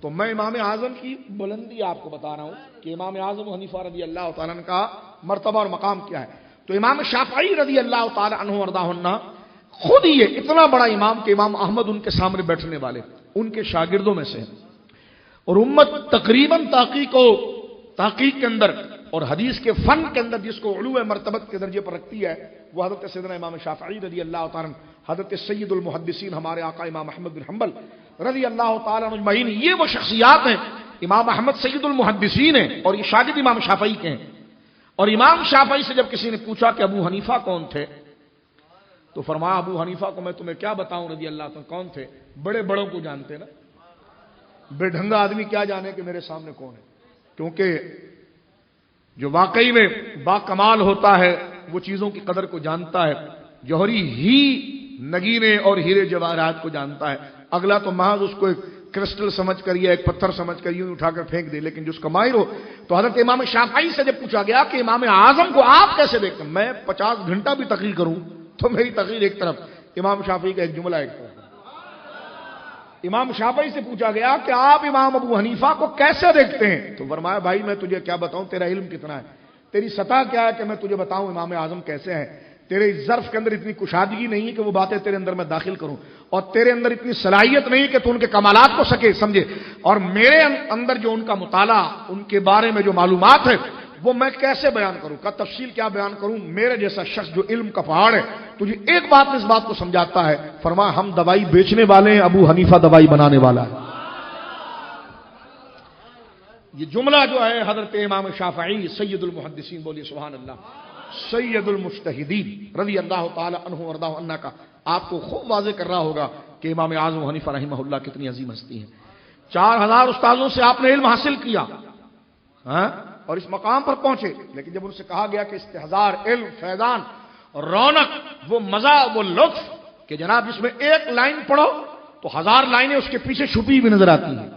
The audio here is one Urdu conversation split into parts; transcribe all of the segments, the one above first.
تو میں امام اعظم کی بلندی آپ کو بتا رہا ہوں کہ امام اعظم حنیفہ رضی اللہ تعالیٰ عنہ کا مرتبہ اور مقام کیا ہے. تو امام شافعی رضی اللہ تعالیٰ عنہ وارضاہ عنہ خود یہ اتنا بڑا امام کہ امام احمد ان کے سامنے بیٹھنے والے ان کے شاگردوں میں سے ہیں. اور امت تقریباً تحقیق کے اندر اور حدیث کے فن کے اندر جس کو علو مرتبت کے درجے پر رکھتی ہے وہ حضرت سیدنا امام شافعی رضی اللہ تعالیٰ عنہ، حضرت سید المحدثین ہمارے آقا امام احمد بن حنبل رضی اللہ تعالیٰ عنہ اجمعین. یہ وہ شخصیات ہیں. امام احمد سید المحدثین ہیں اور یہ شاگرد امام شافعی کے ہیں. اور امام شافعی سے جب کسی نے پوچھا کہ ابو حنیفہ کون تھے تو فرمایا ابو حنیفہ کو میں تمہیں کیا بتاؤں رضی اللہ تعالیٰ کون تھے، بڑے بڑوں کو جانتے نا، بے ڈھنگا آدمی کیا جانے کہ میرے سامنے کون ہے. کیونکہ جو واقعی میں با کمال ہوتا ہے وہ چیزوں کی قدر کو جانتا ہے. جوہری ہی نگینے اور ہیرے جواہرات کو جانتا ہے. اگلا تو محض اس کو ایک کرسٹل سمجھ کر یا ایک پتھر سمجھ کر یوں اٹھا کر پھینک دے، لیکن جو اس کا ماہر ہو. تو حضرت امام شافعی سے جب پوچھا گیا کہ امام اعظم کو آپ کیسے دیکھتے ہیں، میں 50 گھنٹہ بھی تقریر کروں تو میری تقریر ایک طرف، امام شافعی کا ایک جملہ ایک طرف. امام شافعی سے پوچھا گیا کہ آپ امام ابو حنیفہ کو کیسے دیکھتے ہیں تو فرمایا بھائی میں تجھے کیا بتاؤں، تیرا علم کتنا ہے، تیری سطح کیا ہے کہ میں تجھے بتاؤں امام اعظم کیسے ہیں. تیرے ظرف کے اندر اتنی کشادگی نہیں ہے کہ وہ باتیں تیرے اندر میں داخل کروں، اور تیرے اندر اتنی صلاحیت نہیں کہ تو ان کے کمالات کو سمجھے. اور میرے اندر جو ان کا مطالعہ، ان کے بارے میں جو معلومات ہے وہ میں کیسے بیان کروں، کا تفصیل کیا بیان کروں. میرے جیسا شخص جو علم کا پہاڑ ہے تجھے ایک بات اس بات کو سمجھاتا ہے. فرمایا ہم دوائی بیچنے والے ہیں، ابو حنیفہ دوائی بنانے والا ہے. یہ جملہ جو ہے حضرت امام شافعی سید المحدثین، بولیے سبحان اللہ، سید المجتہدین رضی اللہ تعالی عنہ وارضہ عنہ کا آپ کو خوب واضح کر رہا ہوگا کہ امام اعظم حنیفہ رحمہ اللہ کتنی عظیم ہستی ہیں. 4000 استاذوں سے آپ نے علم حاصل کیا اور اس مقام پر پہنچے، لیکن جب ان سے کہا گیا کہ استحضار، علم، فیضان، رونق، وہ مزہ، وہ لطف کہ جناب جس میں ایک لائن پڑھو تو 1000 لائنیں اس کے پیچھے چھپی بھی نظر آتی ہیں،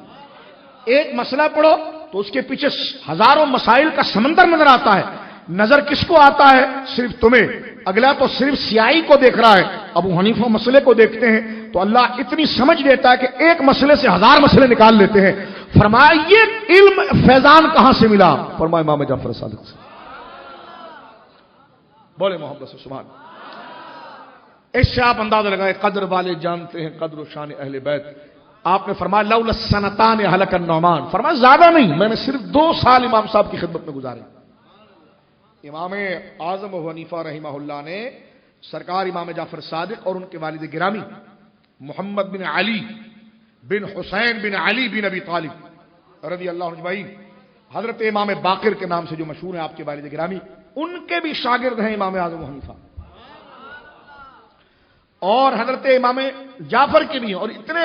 ایک مسئلہ پڑھو تو اس کے پیچھے ہزاروں مسائل کا سمندر نظر آتا ہے. نظر کس کو آتا ہے؟ صرف تمہیں. اگلا تو صرف سیاہی کو دیکھ رہا ہے، ابو حنیفہ مسئلے کو دیکھتے ہیں تو اللہ اتنی سمجھ دیتا ہے کہ ایک مسئلے سے 1000 مسئلے نکال لیتے ہیں. فرمایا یہ علم فیضان کہاں سے ملا؟ فرمایا امام جعفر صادق سے. بولے محمد سے سبحان. اس سے آپ اندازہ لگائے قدر والے جانتے ہیں قدر و شان اہل بیت. آپ نے فرمایا لولا السنتان ہلک النعمان، فرمایا زیادہ نہیں، میں نے صرف 2 سال امام صاحب کی خدمت میں گزارے. امام اعظم ابو حنیفہ رحمہ اللہ نے سرکار امام جعفر صادق اور ان کے والد گرامی محمد بن علی بن حسین بن علی بن ابی طالب رضی اللہ عنہ اجمعین، حضرت امام باقر کے نام سے جو مشہور ہیں آپ کے والد گرامی، ان کے بھی شاگرد ہیں امام اعظم ابو حنیفہ، اور حضرت امام جعفر کے بھی ہیں. اور اتنے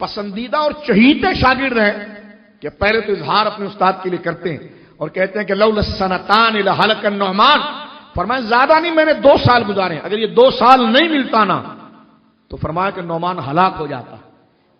پسندیدہ اور چہیتے شاگرد ہیں کہ پہلے تو اظہار اپنے استاد کے لیے کرتے ہیں اور کہتے ہیں کہ لولا السنتان لہلک النعمان، فرمایا زیادہ نہیں، میں نے 2 سال گزارے، اگر یہ 2 سال نہیں ملتا نا تو فرمایا کہ نعمان ہلاک ہو جاتا.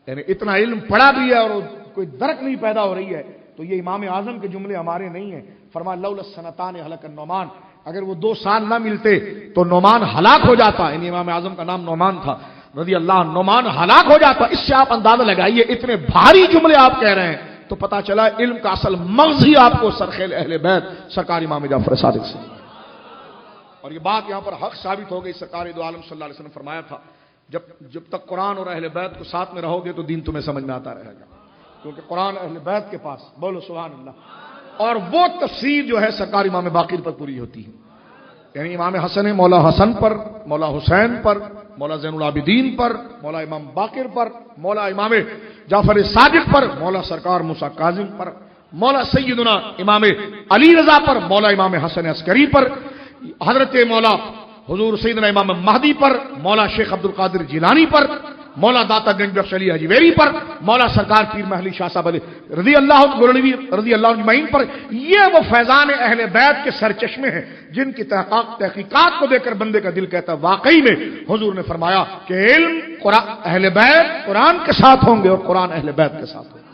یعنی اتنا علم پڑھا بھی ہے اور کوئی درک نہیں پیدا ہو رہی ہے. تو یہ امام اعظم کے جملے ہمارے نہیں ہیں. فرمایا لولا السنتان لہلک النعمان، اگر وہ 2 سال نہ ملتے تو نعمان ہلاک ہو جاتا. یعنی امام اعظم کا نام نعمان تھا رضی اللہ عنہ، نعمان ہلاک ہو جاتا. اس سے آپ اندازہ لگائیے اتنے بھاری جملے آپ کہہ رہے ہیں تو پتا چلا علم کا اصل مغز ہی آپ کو سرخیل اہل بیت سرکار امام جعفر صادق سے. اور یہ بات یہاں پر حق ثابت ہو گئی. سرکار دو عالم صلی اللہ علیہ وسلم نے فرمایا تھا جب تک قرآن اور اہل بیت کو ساتھ میں رہو گے تو دین تمہیں سمجھ میں آتا رہے گا، کیونکہ قرآن اہل بیت کے پاس، بولو سبحان اللہ. اور وہ تفسیر جو ہے سرکار امام باقر پر پوری ہوتی ہے. یعنی امام حسن مولا حسن پر، مولا حسین پر، مولا زین العابدین پر، مولا امام باقر پر، مولا امام جعفر صادق پر، مولا سرکار موسیٰ کاظم پر، مولا سیدنا امام علی رضا پر، مولا امام حسن عسکری پر، حضرت مولا حضور سیدنا امام مہدی پر، مولا شیخ عبد القادر جیلانی پر، مولا داتا گنج بخش علی حجویری پر، مولا سرکار پیر محلی شاہ صاحب علی رضی اللہ گولوی رضی اللہ اجمعین پر. یہ وہ فیضان اہل بیت کے سرچشمے ہیں جن کی تحقیقات کو دیکھ کر بندے کا دل کہتا ہے واقعی میں حضور نے فرمایا کہ علم اہل بیت قرآن کے ساتھ ہوں گے اور قرآن اہل بیت کے ساتھ ہوں گے.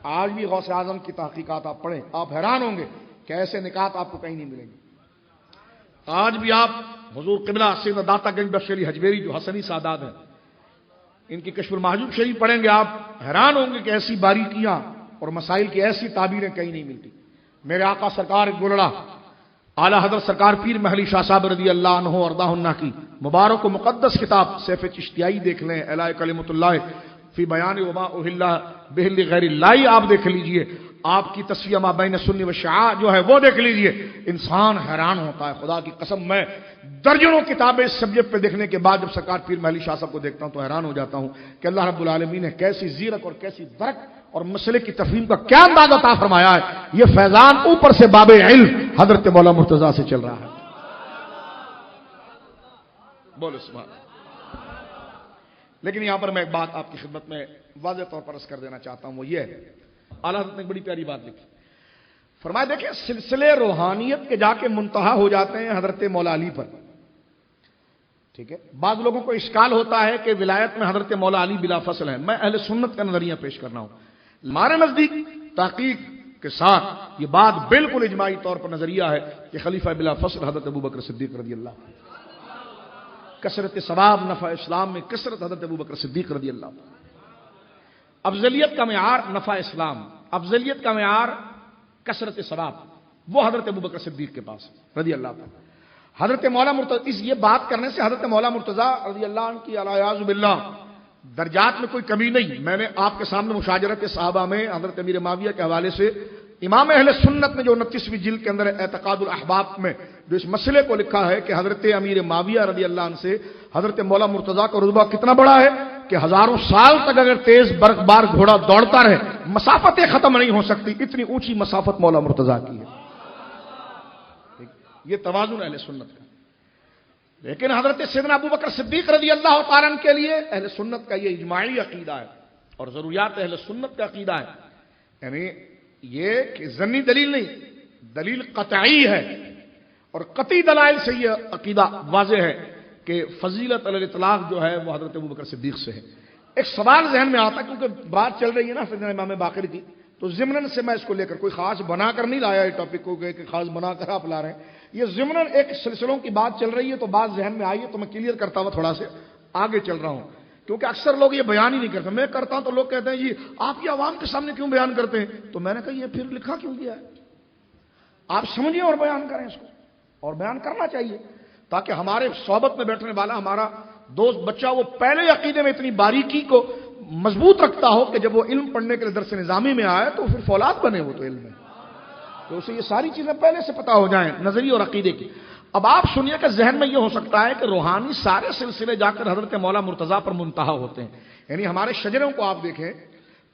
آج بھی غوث اعظم کی تحقیقات آپ پڑھیں، آپ حیران ہوں گے کہ ایسے نکات آپ کو کہیں نہیں ملیں گے. آج بھی آپ حضور قبلہ سیدنا داتا گنج بخش علی حجویری جو حسنی سادات ہیں، ان کی کشف المحجوب شریف پڑھیں گے آپ حیران ہوں گے کہ ایسی باریکیاں اور مسائل کی ایسی تعبیریں کہیں نہیں ملتی. میرے آقا سرکار گولڑا اعلیٰ حضرت سرکار پیر محلی شاہ صاحب رضی اللہ عنہ وارضاہ عنہ کی مبارک و مقدس کتاب سیف چشتیائی دیکھ لیں، اعلی کلمۃ اللہ فی بیان وما اہل بہ لغیر اللہ آپ دیکھ لیجئے، آپ کی تصفیہ ما بین سنی و شیعہ جو ہے وہ دیکھ لیجئے. انسان حیران ہوتا ہے. خدا کی قسم میں درجنوں کتابیں اس سبجیکٹ پہ دیکھنے کے بعد جب سرکار پیر محلی شاہ صاحب کو دیکھتا ہوں تو حیران ہو جاتا ہوں کہ اللہ رب العالمین نے کیسی زیرک اور کیسی درک اور مسئلے کی تفہیم کا کیا انداز عطا فرمایا ہے. یہ فیضان اوپر سے باب علم حضرت مولا مرتضیٰ سے چل رہا ہے. بولو سبحان اللہ. لیکن یہاں پر میں ایک بات آپ کی خدمت میں واضح طور پر عرض کر دینا چاہتا ہوں، وہ یہ ہے اعلیٰ حضرت نے ایک بڑی پیاری بات لکھی. فرمایا دیکھیں سلسلے روحانیت کے جا کے منتہا ہو جاتے ہیں حضرت مولا علی پر. ٹھیک ہے، بعض لوگوں کو اشکال ہوتا ہے کہ ولایت میں حضرت مولا علی بلا فصل ہیں. میں اہل سنت کا نظریہ پیش کر رہا ہوں. ہمارے نزدیک تحقیق کے ساتھ یہ بات بالکل اجماعی طور پر نظریہ ہے کہ خلیفہ بلا فصل حضرت ابوبکر صدیق رضی اللہ. کثرت ثواب نفع اسلام میں کثرت حضرت ابوبکر صدیق رضی اللہ. افضلیت کا معیار نفع اسلام، افضلیت کا معیار کثرت ثواب، وہ حضرت ابوبکر صدیق کے پاس رضی اللہ عنہ. حضرت مولا مرتضی اس یہ بات کرنے سے حضرت مولا مرتضیٰ رضی اللہ عنہ کی الیاذ باللہ درجات میں کوئی کمی نہیں. میں نے آپ کے سامنے مشاجرت صحابہ میں حضرت امیر معاویہ کے حوالے سے امام اہل سنت نے جو 29ویں جلد کے اندر اعتقاد الاحباب میں جو اس مسئلے کو لکھا ہے کہ حضرت امیر معاویہ رضی اللہ عنہ سے حضرت مولا مرتضیٰ کا رتبہ کتنا بڑا ہے کہ ہزاروں سال تک اگر تیز برق بار گھوڑا دوڑتا رہے مسافتیں ختم نہیں ہو سکتی، اتنی اونچی مسافت مولا مرتضیٰ کی ہے. یہ توازن اہل سنت کا. لیکن حضرت سیدنا ابوبکر صدیق رضی اللہ تعالیٰ عنہ کے لیے اہل سنت کا یہ اجماعی عقیدہ ہے اور ضروریات اہل سنت کا عقیدہ ہے. یعنی یہ کہ ضمنی دلیل نہیں، دلیل قطعی ہے اور قطعی دلائل سے یہ عقیدہ واضح ہے کہ فضیلت علی الاطلاق جو ہے وہ حضرت ابوبکر صدیق سے ہے. ایک سوال ذہن میں آتا ہے کیونکہ بات چل رہی ہے نا سیدنا امام باقر کی، تو ضمناً سے میں اس کو لے کر کوئی خاص بنا کر نہیں لایا یہ ٹاپک کو کہ خاص بنا کر آپ لا رہے ہیں. یہ ضمناً ایک سلسلوں کی بات چل رہی ہے تو بات ذہن میں آئی ہے تو میں کلیئر کرتا ہوا تھوڑا سے آگے چل رہا ہوں کیونکہ اکثر لوگ یہ بیان ہی نہیں کرتے. میں کرتا ہوں تو لوگ کہتے ہیں جی آپ یہ عوام کے سامنے کیوں بیان کرتے ہیں؟ تو میں نے کہا یہ پھر لکھا کیوں گیا ہے؟ آپ سمجھیں اور بیان کریں اس کو، اور بیان کرنا چاہیے تاکہ ہمارے صحبت میں بیٹھنے والا ہمارا دوست بچہ وہ پہلے عقیدے میں اتنی باریکی کو مضبوط رکھتا ہو کہ جب وہ علم پڑھنے کے لیے درس نظامی میں آئے تو پھر فولاد بنے وہ تو علم میں، تو اسے یہ ساری چیزیں پہلے سے پتا ہو جائیں نظری اور عقیدے کی. اب آپ سنیے کہ ذہن میں یہ ہو سکتا ہے کہ روحانی سارے سلسلے جا کر حضرت مولا مرتضیٰ پر منتہا ہوتے ہیں. یعنی ہمارے شجروں کو آپ دیکھیں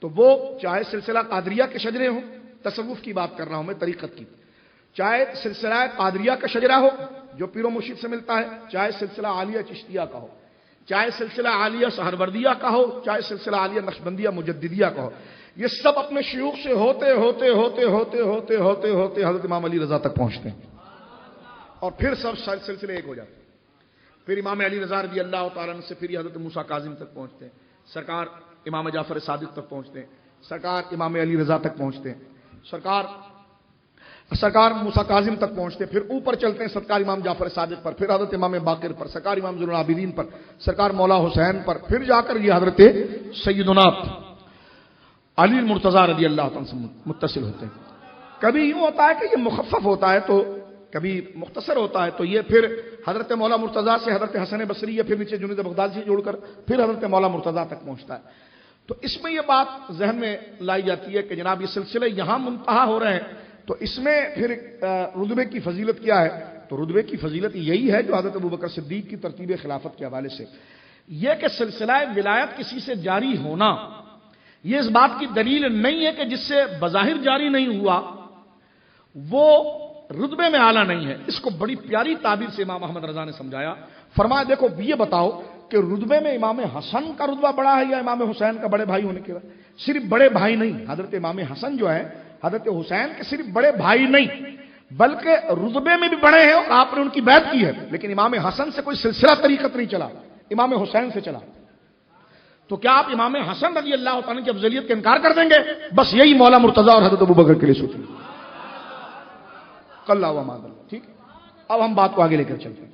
تو وہ چاہے سلسلہ قادریہ کے شجرے ہوں، تصوف کی بات کر رہا ہوں میں طریقت کی، چاہے سلسلہ قادریہ کا شجرہ ہو جو پیر و مرشد سے ملتا ہے، چاہے سلسلہ عالیہ چشتیہ کا ہو، چاہے سلسلہ عالیہ سہروردیہ کا ہو، چاہے سلسلہ عالیہ نقشبندیہ مجددیہ کا ہو، یہ سب اپنے شیوخ سے ہوتے ہوتے ہوتے ہوتے ہوتے ہوتے ہوتے حضرت امام علی رضا تک پہنچتے ہیں اور پھر سب سلسلے ایک ہو جاتے ہیں. پھر امام علی رضا رضی اللہ تعالیٰ عنہ سے پھر حضرت موسیٰ کاظم تک پہنچتے ہیں، سرکار امام جعفر صادق تک پہنچتے ہیں، سرکار امام علی رضا تک پہنچتے ہیں، سرکار موسیٰ کاظم تک پہنچتے ہیں، پھر اوپر چلتے ہیں سرکار امام جعفر صادق پر، پھر حضرت امام باقر پر، سرکار امام زین العابدین پر، سرکار مولا حسین پر، پھر جا کر یہ حضرت سیدنا علی المرتضیٰ رضی اللہ عنہ سے متصل ہوتے ہیں. کبھی یوں ہوتا ہے کہ یہ مخفف ہوتا ہے تو کبھی مختصر ہوتا ہے، تو یہ پھر حضرت مولا مرتضیٰ سے حضرت حسن بصری یا پھر نیچے جنید بغدادی سے جوڑ کر پھر حضرت مولا مرتضیٰ تک پہنچتا ہے. تو اس میں یہ بات ذہن میں لائی جاتی ہے کہ جناب یہ سلسلے یہاں منتہا ہو رہے ہیں تو اس میں پھر رتبے کی فضیلت کیا ہے؟ تو رتبے کی فضیلت یہی ہے جو حضرت ابوبکر صدیق کی ترتیب خلافت کے حوالے سے یہ کہ سلسلہ ولایت کسی سے جاری ہونا یہ اس بات کی دلیل نہیں ہے کہ جس سے بظاہر جاری نہیں ہوا وہ رتبے میں اعلیٰ نہیں ہے. اس کو بڑی پیاری تعبیر سے امام احمد رضا نے سمجھایا. فرمایا دیکھو یہ بتاؤ کہ رتبے میں امام حسن کا رتبہ بڑا ہے یا امام حسین کا بڑے بھائی ہونے کے بعد؟ صرف بڑے بھائی نہیں، حضرت امام حسن جو ہے حضرت حسین کے صرف بڑے بھائی نہیں بلکہ رتبے میں بھی بڑے ہیں اور آپ نے ان کی بیعت کی ہے. لیکن امام حسن سے کوئی سلسلہ طریقت نہیں چلا، امام حسین سے چلا. تو کیا آپ امام حسن رضی اللہ تعالیٰ کی افضلیت کا انکار کر دیں گے؟ بس یہی مولا مرتضیٰ اور حضرت ابوبکر کے لیے سوچیں. کل اللہ ٹھیک. اب ہم بات کو آگے لے کر چلتے ہیں.